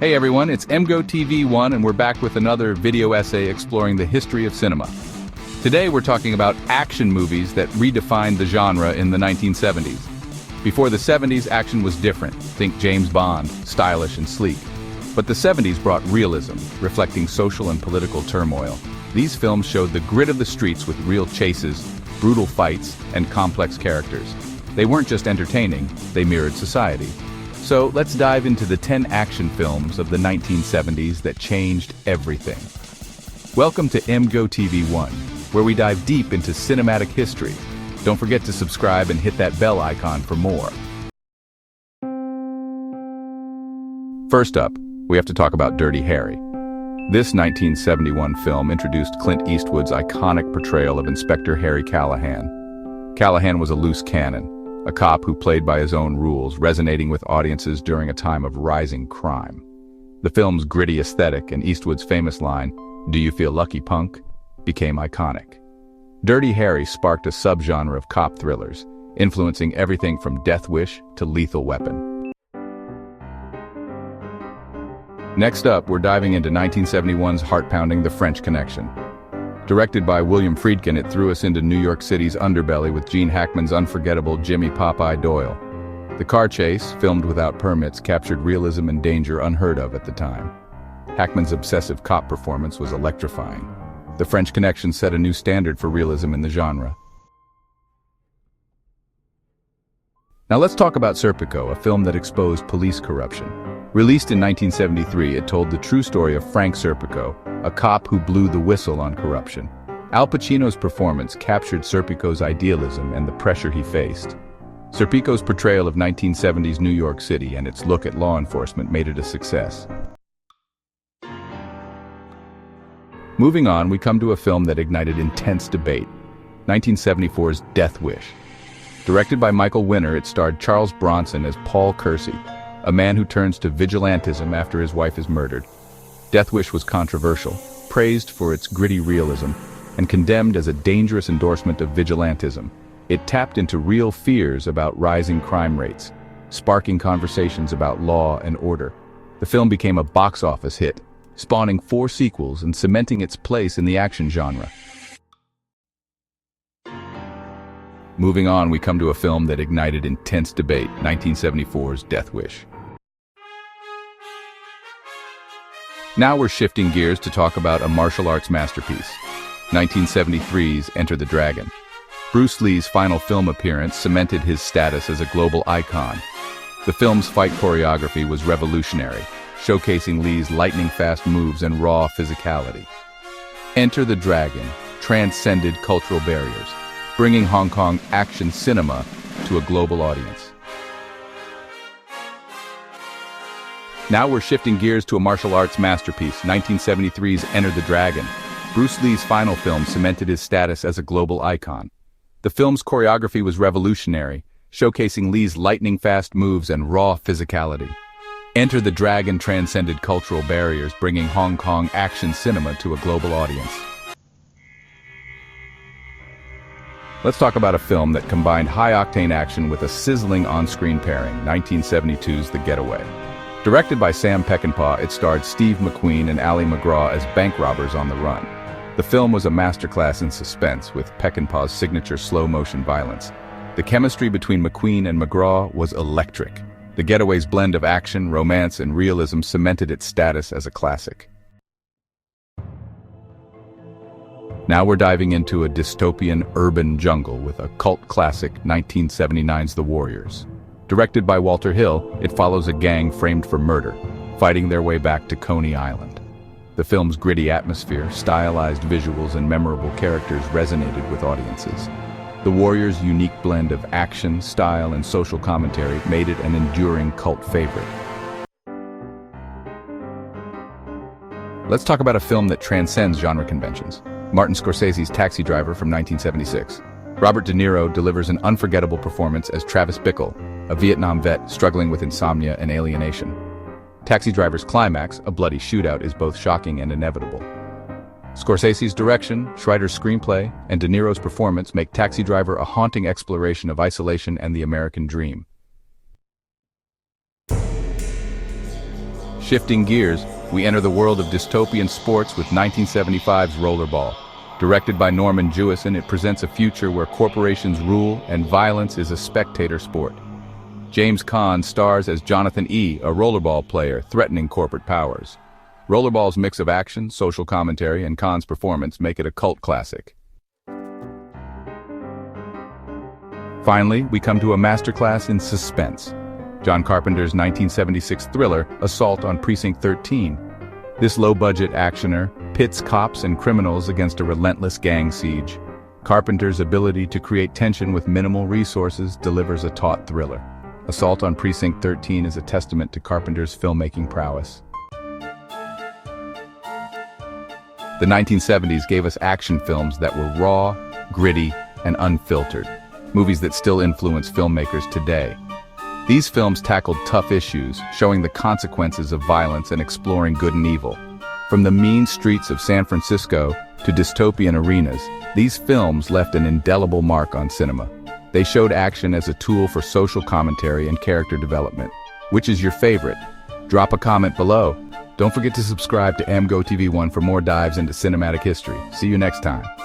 Hey everyone, it's MGoTV1 and we're back with another video essay exploring the history of cinema. Today we're talking about action movies that redefined the genre in the 1970s. Before the 70s, action was different. Think James Bond, stylish and sleek. But the 70s brought realism, reflecting social and political turmoil. These films showed the grit of the streets with real chases, brutal fights, and complex characters. They weren't just entertaining, they mirrored society. So let's dive into the 10 action films of the 1970s that changed everything. Welcome to MGoTV1, where we dive deep into cinematic history. Don't forget to subscribe and hit that bell icon for more. First up, we have to talk about Dirty Harry. This 1971 film introduced Clint Eastwood's iconic portrayal of Inspector Harry Callahan. Callahan was a loose cannon, a cop who played by his own rules, resonating with audiences during a time of rising crime. The film's gritty aesthetic and Eastwood's famous line, "Do you feel lucky, punk?" became iconic. Dirty Harry sparked a subgenre of cop thrillers, influencing everything from Death Wish to Lethal Weapon. Next up, we're diving into 1971's heart-pounding The French Connection. Directed by William Friedkin, it threw us into New York City's underbelly with Gene Hackman's unforgettable Jimmy Popeye Doyle. The car chase, filmed without permits, captured realism and danger unheard of at the time. Hackman's obsessive cop performance was electrifying. The French Connection set a new standard for realism in the genre. Now let's talk about Serpico, a film that exposed police corruption. Released in 1973, it told the true story of Frank Serpico, a cop who blew the whistle on corruption. Al Pacino's performance captured Serpico's idealism and the pressure he faced. Serpico's portrayal of 1970s New York City and its look at law enforcement made it a success. Moving on, we come to a film that ignited intense debate, 1974's Death Wish. Directed by Michael Winner, it starred Charles Bronson as Paul Kersey, a man who turns to vigilantism after his wife is murdered. Death Wish was controversial, praised for its gritty realism, and condemned as a dangerous endorsement of vigilantism. It tapped into real fears about rising crime rates, sparking conversations about law and order. The film became a box office hit, spawning 4 sequels and cementing its place in the action genre. Moving on, we come to a film that ignited intense debate, 1974's Death Wish. Now we're shifting gears to talk about a martial arts masterpiece, 1973's Enter the Dragon. Bruce Lee's final film appearance cemented his status as a global icon. The film's fight choreography was revolutionary, showcasing Lee's lightning-fast moves and raw physicality. Enter the Dragon transcended cultural barriers, bringing Hong Kong action cinema to a global audience. Now we're shifting gears to a martial arts masterpiece, 1973's Enter the Dragon. Bruce Lee's final film cemented his status as a global icon. The film's choreography was revolutionary, showcasing Lee's lightning-fast moves and raw physicality. Enter the Dragon transcended cultural barriers, bringing Hong Kong action cinema to a global audience. Let's talk about a film that combined high-octane action with a sizzling on-screen pairing, 1972's The Getaway. Directed by Sam Peckinpah, it starred Steve McQueen and Ali MacGraw as bank robbers on the run. The film was a masterclass in suspense, with Peckinpah's signature slow-motion violence. The chemistry between McQueen and MacGraw was electric. The Getaway's blend of action, romance, and realism cemented its status as a classic. Now we're diving into a dystopian urban jungle with a cult classic, 1979's The Warriors. Directed by Walter Hill, it follows a gang framed for murder, fighting their way back to Coney Island. The film's gritty atmosphere, stylized visuals, and memorable characters resonated with audiences. The Warriors' unique blend of action, style, and social commentary made it an enduring cult favorite. Let's talk about a film that transcends genre conventions. Martin Scorsese's Taxi Driver from 1976. Robert De Niro delivers an unforgettable performance as Travis Bickle, a Vietnam vet struggling with insomnia and alienation. Taxi Driver's climax, a bloody shootout, is both shocking and inevitable. Scorsese's direction, Schreider's screenplay, and De Niro's performance make Taxi Driver a haunting exploration of isolation and the American dream. Shifting gears, we enter the world of dystopian sports with 1975's Rollerball. Directed by Norman Jewison, it presents a future where corporations rule and violence is a spectator sport. James Caan stars as Jonathan E., a rollerball player threatening corporate powers. Rollerball's mix of action, social commentary, and Caan's performance make it a cult classic. Finally, we come to a masterclass in suspense. John Carpenter's 1976 thriller, Assault on Precinct 13. This low-budget actioner pits cops and criminals against a relentless gang siege. Carpenter's ability to create tension with minimal resources delivers a taut thriller. Assault on Precinct 13 is a testament to Carpenter's filmmaking prowess. The 1970s gave us action films that were raw, gritty, and unfiltered. Movies that still influence filmmakers today. These films tackled tough issues, showing the consequences of violence and exploring good and evil. From the mean streets of San Francisco to dystopian arenas, these films left an indelible mark on cinema. They showed action as a tool for social commentary and character development. Which is your favorite? Drop a comment below. Don't forget to subscribe to AmGo TV1 for more dives into cinematic history. See you next time.